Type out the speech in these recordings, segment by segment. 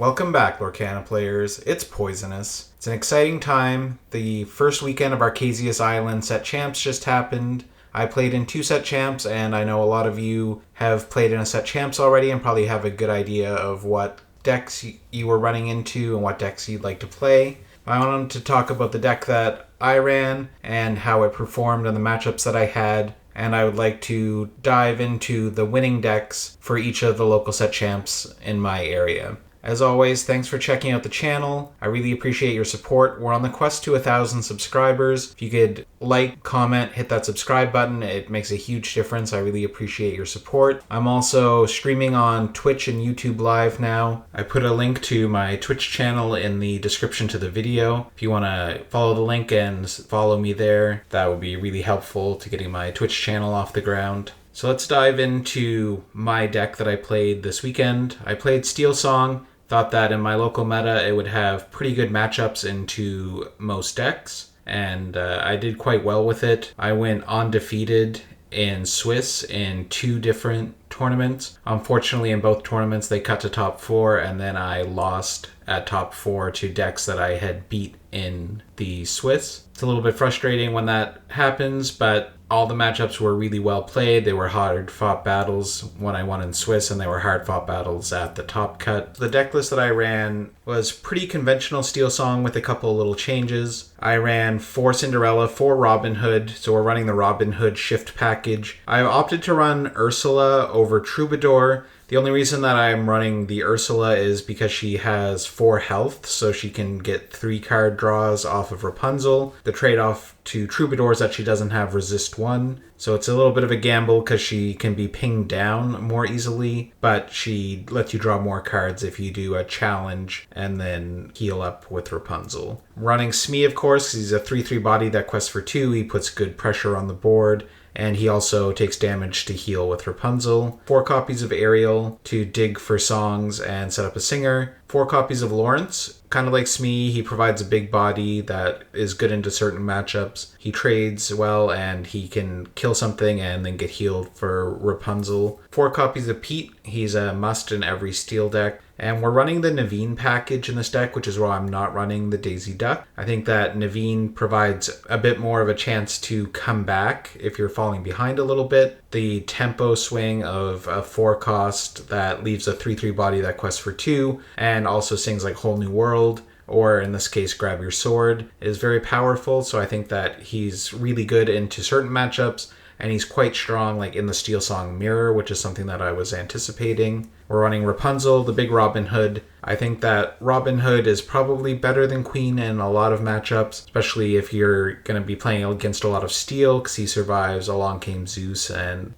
Welcome back, Lorcana players. It's Poisonous. It's an exciting time. The first weekend of Archazias Island set champs just happened. I played in 2 set champs, and I know a lot of you have played in a set champs already and probably have a good idea of what decks you were running into and what decks you'd like to play. I wanted to talk about the deck that I ran and how it performed and the matchups that I had, and I would like to dive into the winning decks for each of the local set champs in my area. As always, thanks for checking out the channel. I really appreciate your support. We're on the quest to 1,000 subscribers. If you could like, comment, hit that subscribe button, it makes a huge difference. I really appreciate your support. I'm also streaming on Twitch and YouTube Live now. I put a link to my Twitch channel in the description to the video. If you want to follow the link and follow me there, that would be really helpful to getting my Twitch channel off the ground. So let's dive into my deck that I played this weekend. I played Steel Song. Thought that in my local meta it would have pretty good matchups into most decks, and I did quite well with it. I went undefeated in Swiss in 2 different tournaments. Unfortunately, in both tournaments they cut to top 4, and then I lost at top 4 to decks that I had beat in the Swiss. It's a little bit frustrating when that happens, but all the matchups were really well played. They were hard-fought battles when I won in Swiss, and they were hard-fought battles at the top cut. The deck list that I ran was pretty conventional Steel Song with a couple of little changes. I ran 4 Cinderella, 4 Robin Hood, so we're running the Robin Hood shift package. I opted to run Ursula over Troubadour. The only reason that I'm running the Ursula is because she has 4 health, so she can get 3 card draws off of Rapunzel. The trade-off to Troubadour is that she doesn't have resist 1, so it's a little bit of a gamble because she can be pinged down more easily, but she lets you draw more cards if you do a challenge and then heal up with Rapunzel. Running Smee, of course, because he's a 3/3 body that quests for 2. He puts good pressure on the board. And he also takes damage to heal with Rapunzel. 4 copies of Ariel to dig for songs and set up a singer. 4 copies of Lawrence. Kind of like Smee, he provides a big body that is good into certain matchups. He trades well and he can kill something and then get healed for Rapunzel. 4 copies of Pete. He's a must in every steel deck. And we're running the Naveen package in this deck, which is why I'm not running the Daisy Duck. I think that Naveen provides a bit more of a chance to come back if you're falling behind a little bit. The tempo swing of a 4 cost that leaves a 3/3 body that quests for 2 and also sings like Whole New World, or in this case Grab Your Sword, is very powerful. So I think that he's really good into certain matchups, and he's quite strong like in the Steel Song mirror, which is something that I was anticipating. We're running Rapunzel, the big Robin Hood. I think that Robin Hood is probably better than Queen in a lot of matchups, especially if you're going to be playing against a lot of steel, because he survives Along Came Zeus and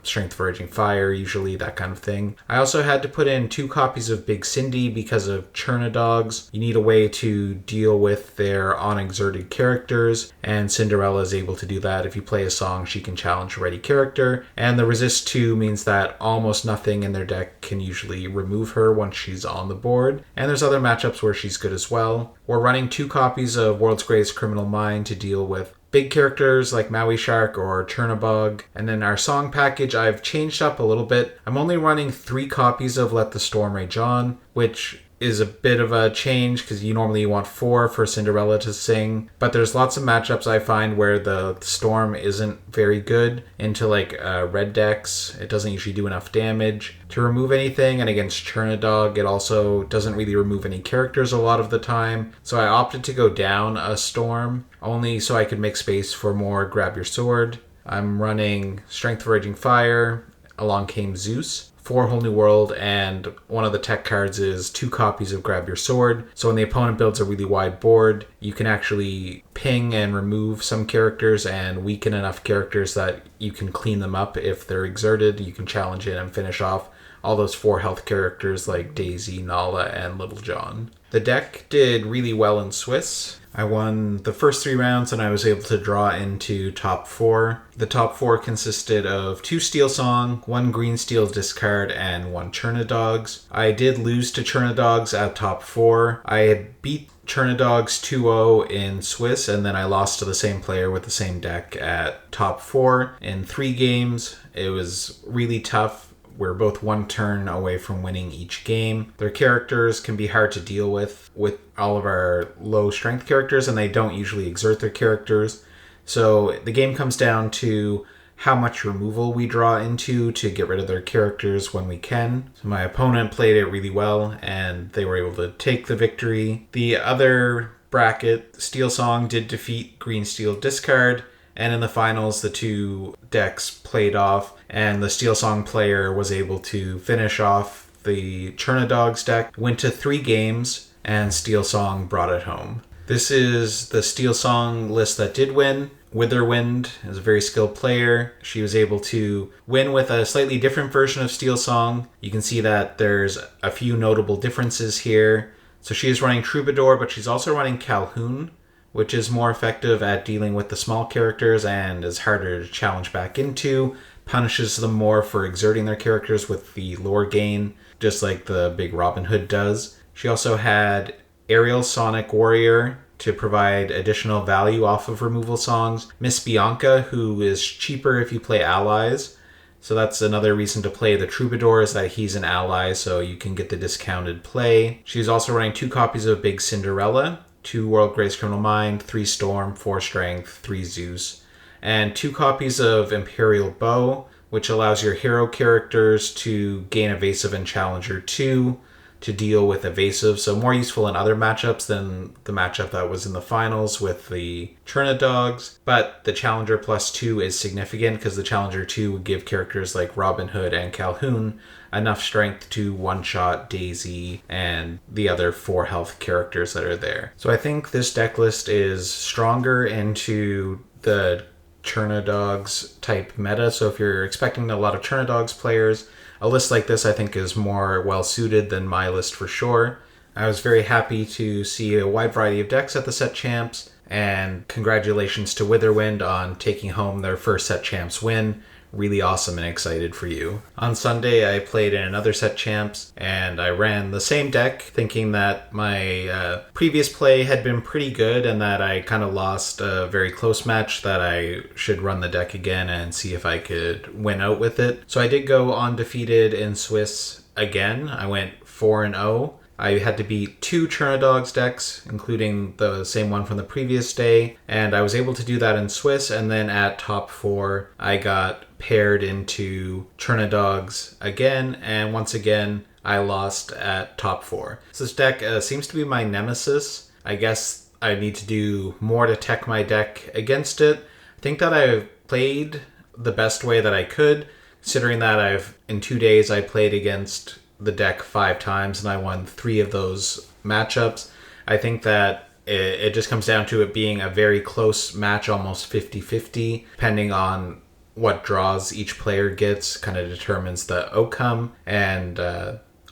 Strength for Raging Fire, usually, that kind of thing. I also had to put in 2 copies of Big Cindy because of Chernadogs. You need a way to deal with their unexerted characters, and Cinderella is able to do that. If you play a song, she can challenge a ready character, and the Resist 2 means that almost nothing in their deck can usually remove her once she's on the board, and there's other matchups where she's good as well. We're running 2 copies of World's Greatest Criminal Mind to deal with big characters like Maui Shark or Chernabog. And then our song package I've changed up a little bit. I'm only running 3 copies of Let the Storm Rage On, which is a bit of a change because you normally want 4 for Cinderella to sing, but there's lots of matchups I find where the storm isn't very good into like red decks. It doesn't usually do enough damage to remove anything, and against Chernadog it also doesn't really remove any characters a lot of the time. So I opted to go down a storm only so I could make space for more Grab Your Sword. I'm running Strength for Raging Fire, Along Came Zeus, 4 Whole New World, and one of the tech cards is 2 copies of Grab Your Sword. So when the opponent builds a really wide board, you can actually ping and remove some characters and weaken enough characters that you can clean them up if they're exerted. You can challenge it and finish off all those 4 health characters like Daisy, Nala, and Little John. The deck did really well in Swiss. I won the first 3 rounds and I was able to draw into top 4. The top 4 consisted of 2 Steel Song, 1 Green Steel discard, and 1 Chernadogs. I did lose to Chernadogs at top 4. I had beat Chernadogs 2-0 in Swiss, and then I lost to the same player with the same deck at top 4 in 3 games. It was really tough. we're both one turn away from winning each game. Their characters can be hard to deal with all of our low strength characters, and they don't usually exert their characters. So the game comes down to how much removal we draw into to get rid of their characters when we can. So my opponent played it really well, and they were able to take the victory. The other bracket, Steel Song, did defeat Green Steel Discard, and in the finals, the two decks played off, and the Steel Song player was able to finish off the Chernadogs deck, went to 3 games, and Steel Song brought it home. This is the Steel Song list that did win. Witherwind is a very skilled player. She was able to win with a slightly different version of Steel Song. You can see that there's a few notable differences here. So she is running Troubadour, but she's also running Calhoun, which is more effective at dealing with the small characters and is harder to challenge back into, punishes them more for exerting their characters with the lore gain, just like the big Robin Hood does. She also had Aerial Sonic Warrior to provide additional value off of removal songs. Miss Bianca, who is cheaper if you play allies. So that's another reason to play the Troubadour, is that he's an ally, so you can get the discounted play. She's also running 2 copies of Big Cinderella, 2 World Grace Criminal Mind, 3 Storm, 4 Strength, 3 Zeus, and 2 copies of Imperial Bow, which allows your hero characters to gain Evasive and Challenger 2 to deal with Evasive, so more useful in other matchups than the matchup that was in the finals with the Chernadogs. But the Challenger +2 is significant because the Challenger 2 would give characters like Robin Hood and Calhoun enough strength to one-shot Daisy and the other 4 health characters that are there. So I think this deck list is stronger into the Chernadogs type meta, so if you're expecting a lot of Chernadogs players, a list like this I think is more well suited than my list for sure. I was very happy to see a wide variety of decks at the Set Champs, and congratulations to Witherwind on taking home their first Set Champs win. Really awesome and excited for you. On Sunday, I played in another Set Champs, and I ran the same deck, thinking that my previous play had been pretty good and that I kind of lost a very close match, that I should run the deck again and see if I could win out with it. So I did go undefeated in Swiss again. I went 4-0. I had to beat 2 Chernadogs decks, including the same one from the previous day, and I was able to do that in Swiss, and then at top 4, I got paired into Chernadogs again, and once again, I lost at top 4. So this deck seems to be my nemesis. I guess I need to do more to tech my deck against it. I think that I've played the best way that I could, considering that in 2 days I played against the deck 5 times and I won 3 of those matchups. I think that it just comes down to it being a very close match, almost 50-50, depending on what draws each player gets, kind of determines the outcome. And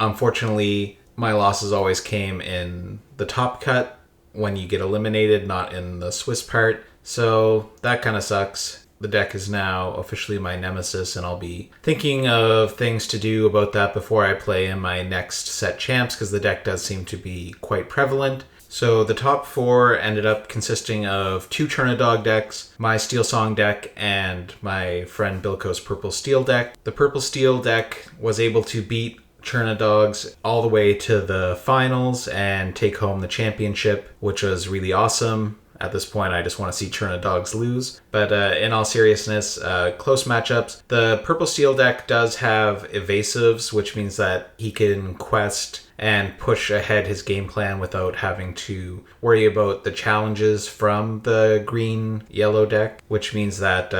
unfortunately, my losses always came in the top cut when you get eliminated, not in the Swiss part. So that kind of sucks. The deck is now officially my nemesis, and I'll be thinking of things to do about that before I play in my next Set Champs, because the deck does seem to be quite prevalent. So the top 4 ended up consisting of 2 Chernadog decks, my Steel Song deck, and my friend Billco's Purple Steel deck. The Purple Steel deck was able to beat Chernadogs all the way to the finals and take home the championship, which was really awesome. At this point, I just want to see Chernadogs lose. But in all seriousness, close matchups. The Purple Steel deck does have evasives, which means that he can quest and push ahead his game plan without having to worry about the challenges from the green-yellow deck, which means that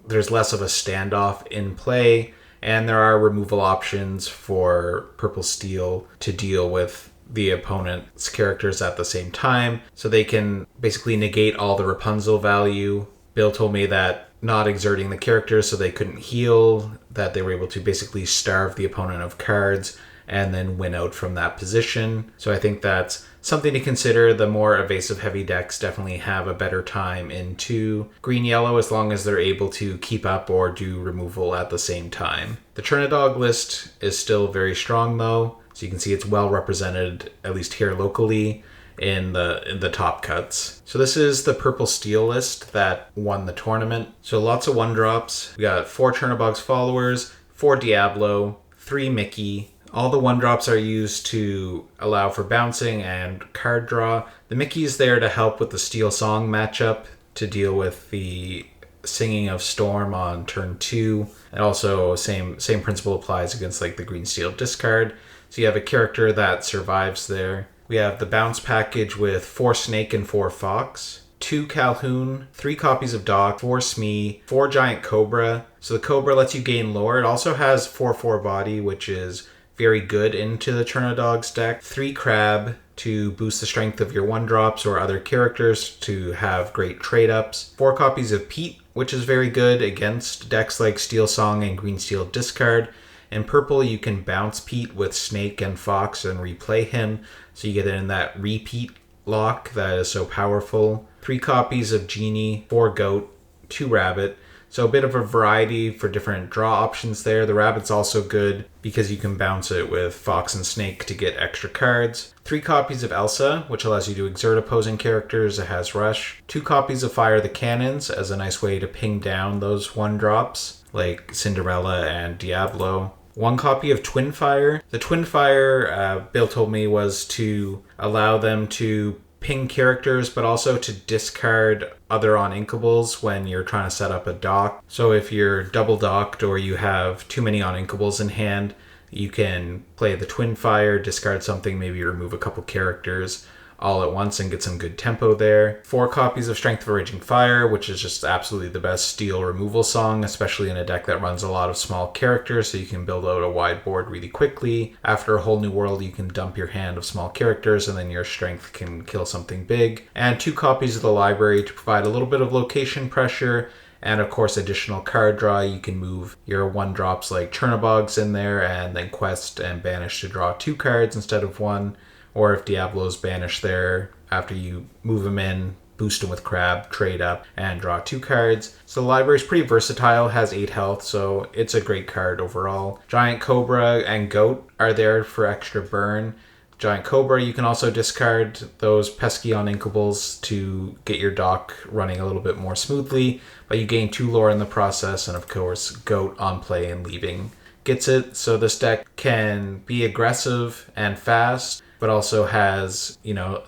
there's less of a standoff in play, and there are removal options for Purple Steel to deal with the opponent's characters at the same time, so they can basically negate all the Rapunzel value. Bill told me that not exerting the characters so they couldn't heal, that they were able to basically starve the opponent of cards and then win out from that position. So I think that's something to consider. The more evasive heavy decks definitely have a better time into green-yellow, as long as they're able to keep up or do removal at the same time. The Chernadog list is still very strong though. So you can see it's well represented, at least here locally, in the top cuts. So this is the Purple Steel list that won the tournament. So lots of 1-drops. We got 4 Chernabog's followers, 4 Diablo, 3 Mickey. All the 1-drops are used to allow for bouncing and card draw. The Mickey is there to help with the Steel Song matchup to deal with the Singing of Storm on turn 2. And also same principle applies against like the Green Steel discard. So you have a character that survives there. We have the bounce package with 4 Snake and 4 Fox, 2 Calhoun, 3 copies of Doc, 4 Smee, 4 Giant Cobra. So the Cobra lets you gain lore. It also has 4/4 body, which is very good into the Chernadogs deck. 3 Crab to boost the strength of your 1-drops or other characters to have great trade-ups. 4 copies of Pete, which is very good against decks like Steel Song and Green Steel Discard. In purple, you can bounce Pete with Snake and Fox and replay him, so you get in that repeat lock that is so powerful. 3 copies of Genie, 4 Goat, 2 Rabbit. So a bit of a variety for different draw options there. The Rabbit's also good because you can bounce it with Fox and Snake to get extra cards. 3 copies of Elsa, which allows you to exert opposing characters. It has Rush. 2 copies of Fire the Cannons as a nice way to ping down those 1-drops like Cinderella and Diablo. 1 copy of Twin Fire. The Twin Fire, Bill told me, was to allow them to ping characters, but also to discard other on-inkables when you're trying to set up a dock. So if you're double docked or you have too many on-inkables in hand, you can play the Twin Fire, discard something, maybe remove a couple characters all at once and get some good tempo there. 4 copies of Strength of a Raging Fire, which is just absolutely the best steel removal song, especially in a deck that runs a lot of small characters, so you can build out a wide board really quickly. After a whole new world, you can dump your hand of small characters, and then your strength can kill something big. And 2 copies of the Library to provide a little bit of location pressure, and of course additional card draw. You can move your 1-drops like Chernabogs in there, and then quest and banish to draw 2 cards instead of 1. Or if Diablo's banished there, after you move him in, boost him with Crab, trade up, and draw 2 cards. So the library is pretty versatile, has 8 health, so it's a great card overall. Giant Cobra and Goat are there for extra burn. Giant Cobra, you can also discard those pesky on-inkables to get your dock running a little bit more smoothly, but you gain 2 lore in the process, and of course, Goat on play and leaving gets it. So this deck can be aggressive and fast, but also has,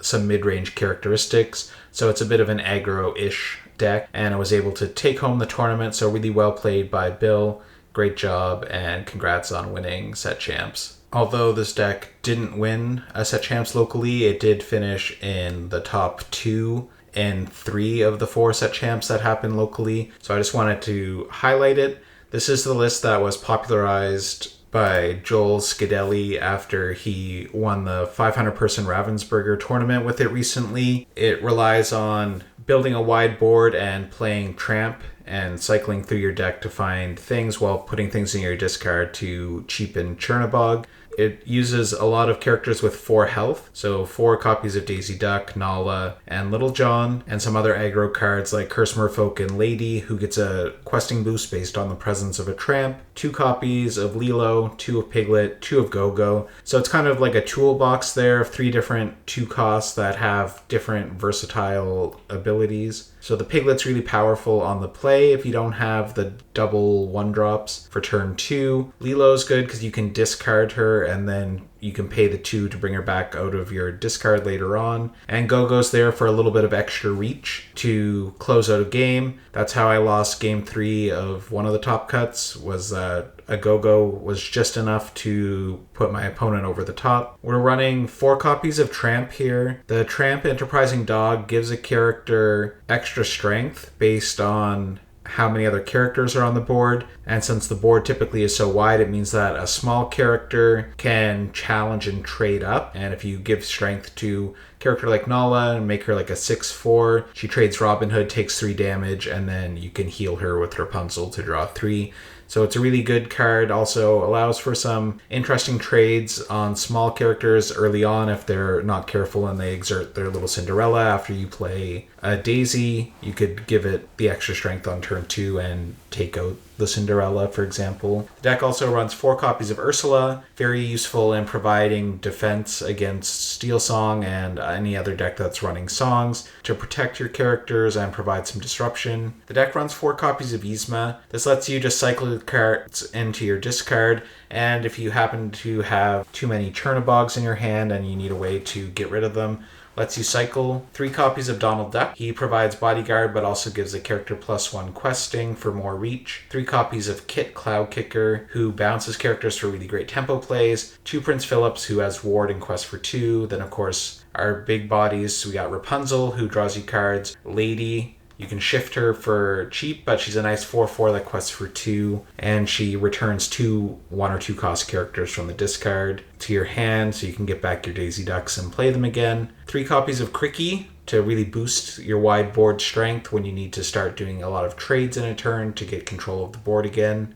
some mid-range characteristics. So it's a bit of an aggro-ish deck, and I was able to take home the tournament, so really well played by Bill. Great job, and congrats on winning Set Champs. Although this deck didn't win a Set Champs locally, it did finish in the top 2 in 3 of the 4 Set Champs that happened locally. So I just wanted to highlight it. This is the list that was popularized by Joel Scadelli after he won the 500-person Ravensburger tournament with it recently. It relies on building a wide board and playing Tramp and cycling through your deck to find things while putting things in your discard to cheapen Chernabog. It uses a lot of characters with 4 health, so 4 copies of Daisy Duck, Nala, and Little John, and some other aggro cards like Curse Merfolk and Lady, who gets a questing boost based on the presence of a tramp, 2 copies of Lilo, 2 of Piglet, 2 of Go-Go. So it's kind of like a toolbox there of 3 different 2 costs that have different versatile abilities. So the Piglet's really powerful on the play if you don't have the double 1-drops for turn 2. Lilo's good because you can discard her and then you can pay the 2 to bring her back out of your discard later on. And Go-Go's there for a little bit of extra reach to close out a game. That's how I lost game 3 of one of the top cuts, was that a Go-Go was just enough to put my opponent over the top. We're running 4 copies of Tramp here. The Tramp Enterprising Dog gives a character extra strength based on how many other characters are on the board, and since the board typically is so wide, it means that a small character can challenge and trade up, and if you give strength to a character like Nala and make her like a 6/4, she trades Robin Hood, takes 3 damage, and then you can heal her with Rapunzel to draw 3. So it's a really good card. Also allows for some interesting trades on small characters early on if they're not careful and they exert their little Cinderella. After you play a Daisy, you could give it the extra strength on turn 2 and take out the Cinderella, for example. The deck also runs 4 copies of Ursula, very useful in providing defense against Steel Song and any other deck that's running songs to protect your characters and provide some disruption. The deck runs 4 copies of Yzma. This lets you just cycle the cards into your discard And if you happen to have too many Chernabogs in your hand and you need a way to get rid of them, lets you cycle 3 copies of Donald Duck. He provides bodyguard but also gives a character +1 questing for more reach. 3 copies of Kit Cloud Kicker, who bounces characters for really great tempo plays. 2 Prince Phillips, who has ward and quest for 2. Then of course our big bodies, we got Rapunzel, who draws you cards. Lady, you can shift her for cheap, but she's a nice 4/4 that quests for 2, and she returns 2 1 or 2 cost characters from the discard to your hand, so you can get back your Daisy Ducks and play them again. 3 copies of Cricky to really boost your wide board strength when you need to start doing a lot of trades in a turn to get control of the board again.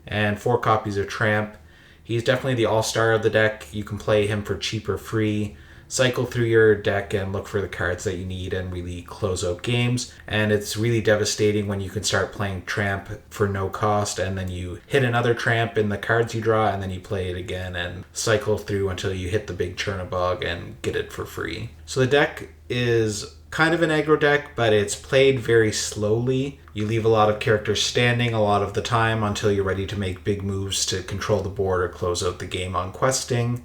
And 4 copies of Tramp. He's definitely the all-star of the deck. You can play him for cheap or free. Cycle through your deck and look for the cards that you need and really close out games. And it's really devastating when you can start playing Tramp for no cost and then you hit another Tramp in the cards you draw and then you play it again and cycle through until you hit the big Chernabog and get it for free. So the deck is kind of an aggro deck, but it's played very slowly. You leave a lot of characters standing a lot of the time until you're ready to make big moves to control the board or close out the game on questing.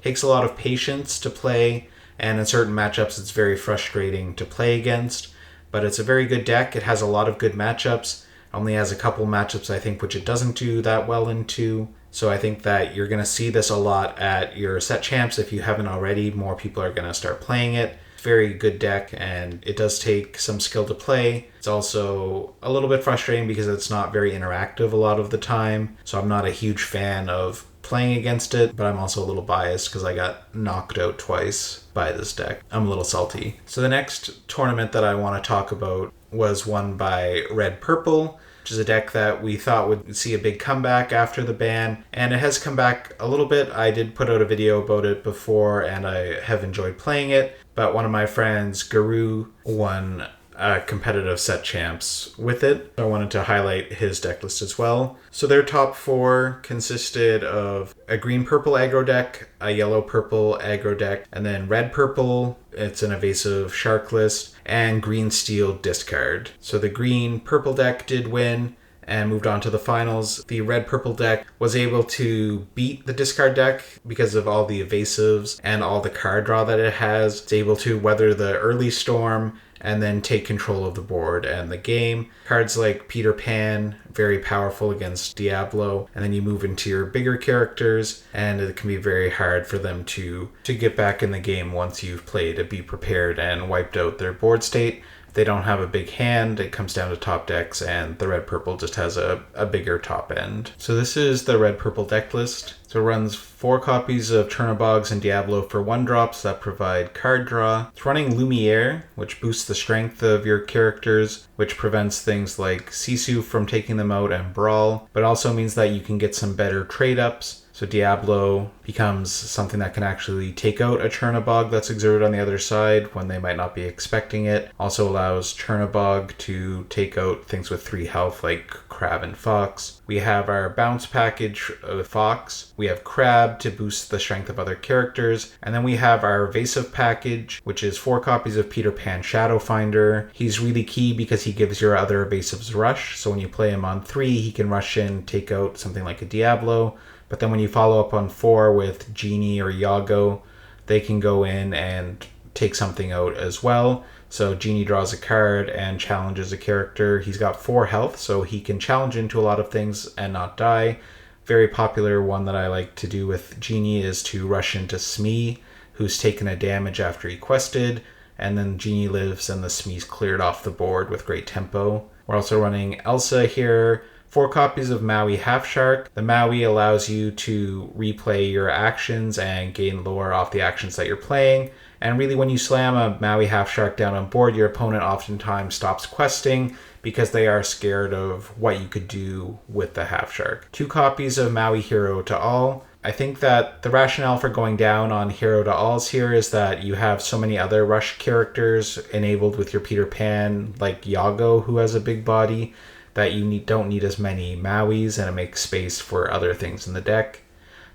Takes a lot of patience to play, and in certain matchups it's very frustrating to play against, but it's a very good deck. It has a lot of good matchups. Only has a couple matchups I think which it doesn't do that well into. So I think that you're going to see this a lot at your set champs if you haven't already. More people are going to start playing it. Very good deck, and it does take some skill to play. It's also a little bit frustrating because it's not very interactive a lot of the time, so I'm not a huge fan of playing against it, but I'm also a little biased because I got knocked out twice by this deck. I'm a little salty. So the next tournament that I want to talk about was won by Red Purple, which is a deck that we thought would see a big comeback after the ban, and it has come back a little bit. I did put out a video about it before, and I have enjoyed playing it, but one of my friends, Guru, won competitive set champs with it. I wanted to highlight his deck list as well. So their top 4 consisted of a green-purple aggro deck, a yellow-purple aggro deck, and then red-purple, it's an evasive shark list, and green-steel discard. So the green-purple deck did win and moved on to the finals. The red-purple deck was able to beat the discard deck because of all the evasives and all the card draw that it has. It's able to weather the early storm and then take control of the board and the game. Cards like Peter Pan, very powerful against Diablo, and then you move into your bigger characters, and it can be very hard for them to get back in the game once you've played a Be Prepared and wiped out their board state. They don't have a big hand, it comes down to top decks, and the red-purple just has a bigger top end. So this is the red-purple deck list. So it runs 4 copies of Chernabogs and Diablo for 1-drops that provide card draw. It's running Lumiere, which boosts the strength of your characters, which prevents things like Sisu from taking them out and Brawl, but also means that you can get some better trade-ups. So Diablo becomes something that can actually take out a Chernabog that's exerted on the other side when they might not be expecting it. Also allows Chernabog to take out things with 3 health like Crab and Fox. We have our bounce package with Fox. We have Crab to boost the strength of other characters. And then we have our evasive package, which is 4 copies of Peter Pan Shadowfinder. He's really key because he gives your other evasives rush. So when you play him on 3, he can rush in, take out something like a Diablo. But then when you follow up on 4 with Genie or Iago, they can go in and take something out as well. So Genie draws a card and challenges a character. He's got 4 health, so he can challenge into a lot of things and not die. Very popular one that I like to do with Genie is to rush into Smee, who's taken a damage after he quested, and then Genie lives and the Smee's cleared off the board with great tempo. We're also running Elsa here. 4 copies of Maui Half Shark. The Maui allows you to replay your actions and gain lore off the actions that you're playing. And really when you slam a Maui Half Shark down on board, your opponent oftentimes stops questing because they are scared of what you could do with the Half Shark. 2 copies of Maui Hero to All. I think that the rationale for going down on Hero to Alls here is that you have so many other rush characters enabled with your Peter Pan, like Iago, who has a big body, that you don't need as many Mauis, and it makes space for other things in the deck.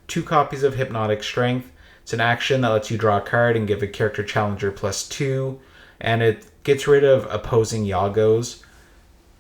2 copies of Hypnotic Strength. It's an action that lets you draw a card and give a character challenger +2, and it gets rid of opposing Iagos.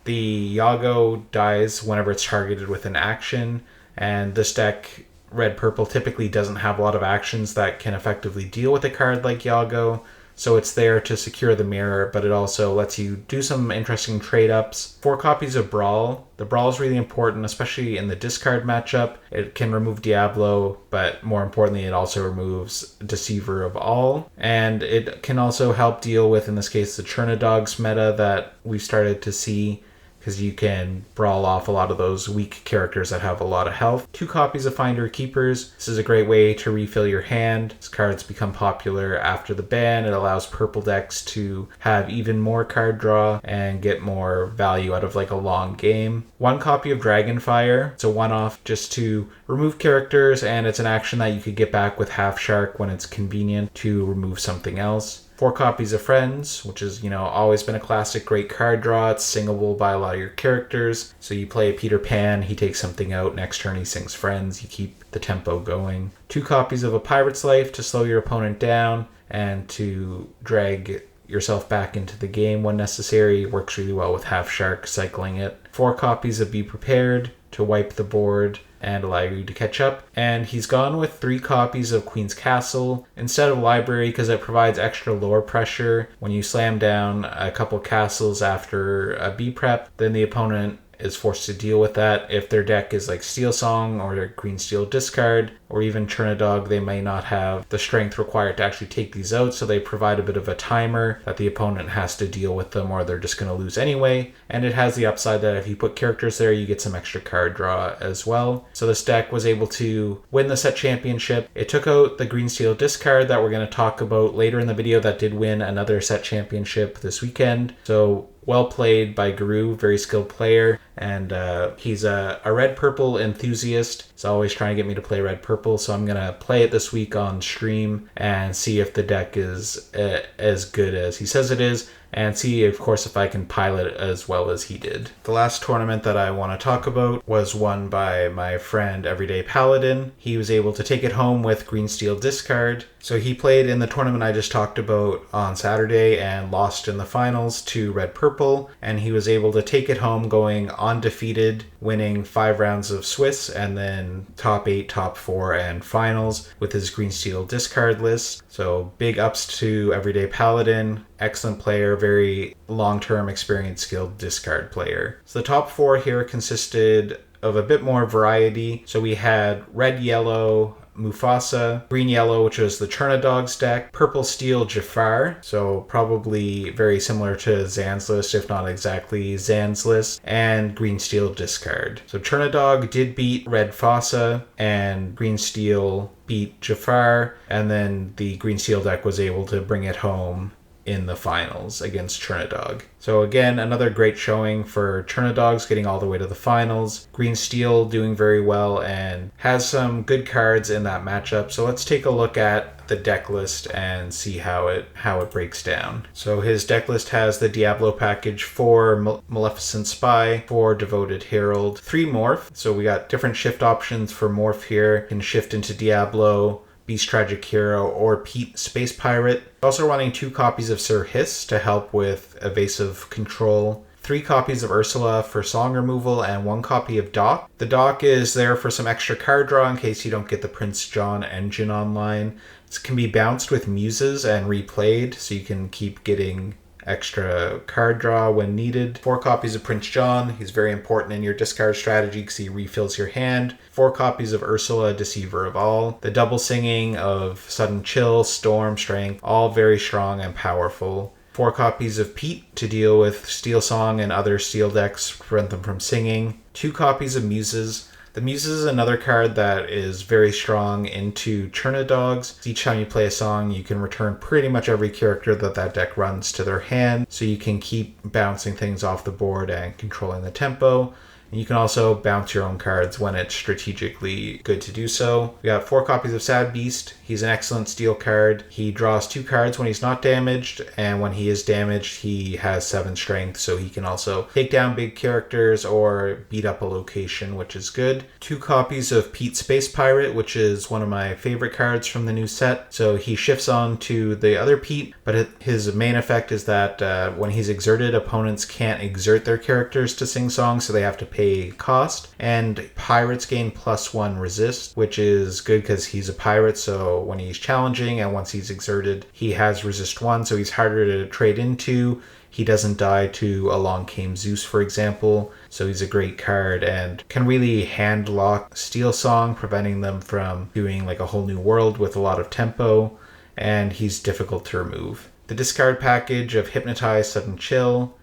The Iago dies whenever it's targeted with an action, And this deck, red-purple, typically doesn't have a lot of actions that can effectively deal with a card like Yago. So it's there to secure the mirror, but it also lets you do some interesting trade-ups. 4 copies of Brawl. The Brawl is really important, especially in the discard matchup. It can remove Diablo, but more importantly, it also removes Deceiver of All. And it can also help deal with, in this case, the Chernadogs meta that we've started to see, because you can brawl off a lot of those weak characters that have a lot of health. 2 copies of Finder Keepers. This is a great way to refill your hand. These cards become popular after the ban. It allows purple decks to have even more card draw and get more value out of like a long game. 1 copy of Dragonfire. It's a one-off just to remove characters, and it's an action that you could get back with Half Shark when it's convenient to remove something else. 4 copies of Friends, which is, always been a classic great card draw. It's singable by a lot of your characters. So you play Peter Pan, he takes something out, next turn he sings Friends, you keep the tempo going. 2 copies of A Pirate's Life to slow your opponent down and to drag yourself back into the game when necessary. Works really well with Half Shark, cycling it. 4 copies of Be Prepared to wipe the board and allow you to catch up. And he's gone with 3 copies of Queen's Castle instead of Library because it provides extra lore pressure. When you slam down a couple castles after a B prep, then the opponent is forced to deal with that. If their deck is like Steel Song or Green Steel Discard or even Chernadog, they may not have the strength required to actually take these out, so they provide a bit of a timer that the opponent has to deal with them or they're just going to lose anyway. And it has the upside that if you put characters there, you get some extra card draw as well. So this deck was able to win the set championship. It took out the Green Steel Discard that we're going to talk about later in the video that did win another set championship this weekend. So well played by Guru, very skilled player, and he's a red-purple enthusiast. He's always trying to get me to play red-purple, so I'm going to play it this week on stream and see if the deck is as good as he says it is, and see, of course, if I can pilot it as well as he did. The last tournament that I want to talk about was won by my friend Everyday Paladin. He was able to take it home with Green Steel Discard. So he played in the tournament I just talked about on Saturday and lost in the finals to red-purple, and he was able to take it home going undefeated, winning 5 rounds of Swiss and then top 8, top 4, and finals with his Green Steel Discard list. So big ups to Everyday Paladin. Excellent player, very long-term experienced skilled discard player. So the top 4 here consisted of a bit more variety. So we had red-yellow Mufasa, green-yellow, which was the Chernadogs deck, purple-steel Jafar, so probably very similar to Zan's list, if not exactly Zan's list, and green-steel discard. So Chernadog did beat red Fasa, and green-steel beat Jafar, and then the green-steel deck was able to bring it home in the finals against Chernadog. So again, another great showing for Chernadogs, getting all the way to the finals. Green Steel doing very well and has some good cards in that matchup. So let's take a look at the deck list and see how it breaks down. So his deck list has the Diablo package, 4 Maleficent Spy, 4 Devoted Herald, 3 Morph. So we got different shift options for Morph here. You can shift into Diablo, Beast Tragic Hero, or Pete Space Pirate. Also running 2 copies of Sir Hiss to help with evasive control, 3 copies of Ursula for song removal, and 1 copy of Doc. The Doc is there for some extra card draw in case you don't get the Prince John engine online. This can be bounced with Muses and replayed, so you can keep getting extra card draw when needed. 4 copies of Prince John. He's very important in your discard strategy because he refills your hand. 4 copies of Ursula, Deceiver of All. The double singing of Sudden Chill, Storm, Strength, all very strong and powerful. 4 copies of Pete to deal with Steel Song and other steel decks, prevent them from singing. 2 copies of Muses. The Muses is another card that is very strong into Chernadogs. Each time you play a song, you can return pretty much every character that deck runs to their hand, so you can keep bouncing things off the board and controlling the tempo. And you can also bounce your own cards when it's strategically good to do so. We got 4 copies of Sad Beast. He's an excellent steel card. He draws 2 cards when he's not damaged, and when he is damaged, he has 7 strength, so he can also take down big characters or beat up a location, which is good. 2 copies of Pete Space Pirate, which is one of my favorite cards from the new set. So he shifts on to the other Pete, but his main effect is that when he's exerted, opponents can't exert their characters to sing songs, so they have to pay cost. And pirates gain +1 resist, which is good because he's a pirate, so when he's challenging and once he's exerted, he has resist 1, so he's harder to trade into. He doesn't die to Along Came Zeus, for example, so he's a great card and can really hand lock Steel Song, preventing them from doing like a whole new world with a lot of tempo, and he's difficult to remove. The discard package of Hypnotize, Sudden Chill,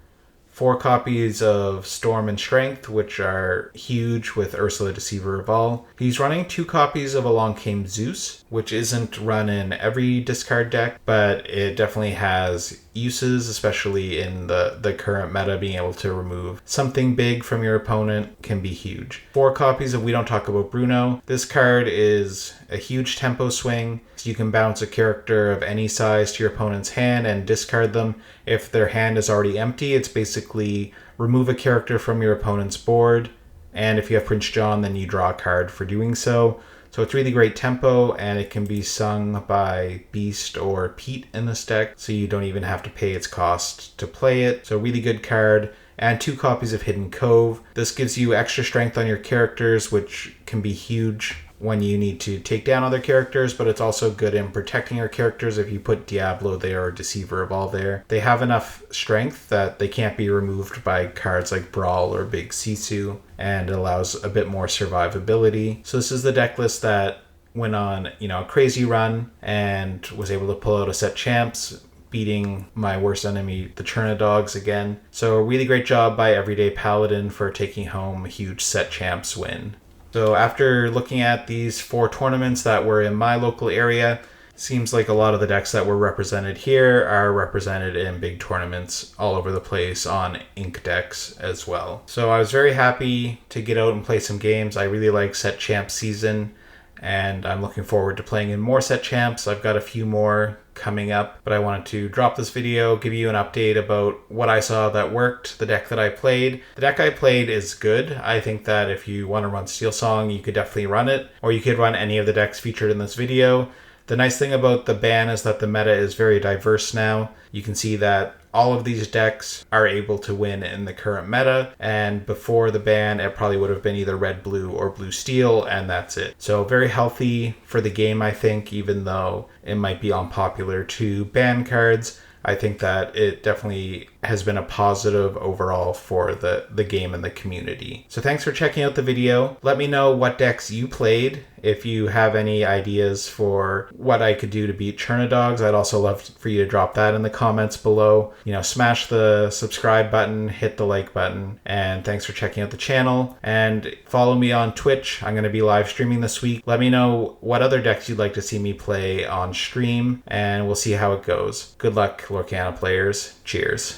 4 copies of Storm and Strength, which are huge with Ursula Deceiver of All. He's running 2 copies of Along Came Zeus, which isn't run in every discard deck, but it definitely has uses, especially in the current meta. Being able to remove something big from your opponent can be huge. 4 copies of We Don't Talk About Bruno. This card is a huge tempo swing, so you can bounce a character of any size to your opponent's hand and discard them. If their hand is already empty, it's basically remove a character from your opponent's board, and if you have Prince John, then you draw a card for doing so. So it's really great tempo, and it can be sung by Beast or Pete in this deck, so you don't even have to pay its cost to play it. So really good card. And 2 copies of Hidden Cove. This gives you extra strength on your characters, which can be huge when you need to take down other characters, but it's also good in protecting your characters if you put Diablo there or Deceiver of All there. They have enough strength that they can't be removed by cards like Brawl or Big Sisu, and it allows a bit more survivability. So this is the deck list that went on, a crazy run and was able to pull out a set champs, beating my worst enemy, the Chernadogs, again. So a really great job by Everyday Paladin for taking home a huge set champs win. So after looking at these 4 tournaments that were in my local area, seems like a lot of the decks that were represented here are represented in big tournaments all over the place on Ink decks as well. So I was very happy to get out and play some games. I really like Set Champs season, and I'm looking forward to playing in more Set Champs. I've got a few more coming up, but I wanted to drop this video, give you an update about what I saw that worked, the deck that I played. The deck I played is good. I think that if you want to run Steel Song, you could definitely run it, or you could run any of the decks featured in this video. The nice thing about the ban is that the meta is very diverse now. You can see that all of these decks are able to win in the current meta, and before the ban it probably would have been either red blue or blue steel, and that's it. So very healthy for the game, I think, even though it might be unpopular to ban cards. I think that it definitely has been a positive overall for the game and the community. So thanks for checking out the video. Let me know what decks you played. If you have any ideas for what I could do to beat Chernadogs, I'd also love for you to drop that in the comments below. Smash the subscribe button, hit the like button, and thanks for checking out the channel. And follow me on Twitch. I'm going to be live streaming this week. Let me know what other decks you'd like to see me play on stream, and we'll see how it goes. Good luck, Lorcana players. Cheers.